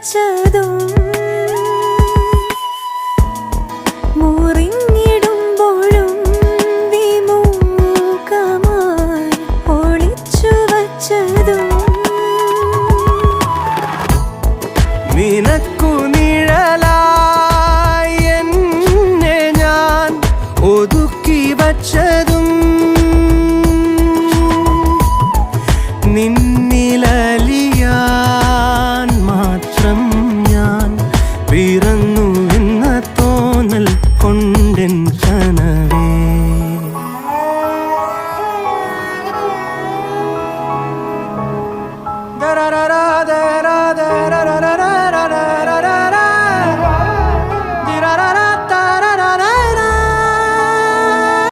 വച്ചതും മുറിഞ്ഞിടുമ്പോഴും വിമുഖമായി ഒളിച്ചു വച്ചതും നിനക്കു നിഴലായി എന്നെ ഞാൻ ഒതുക്കി വച്ചതും നിന്നെ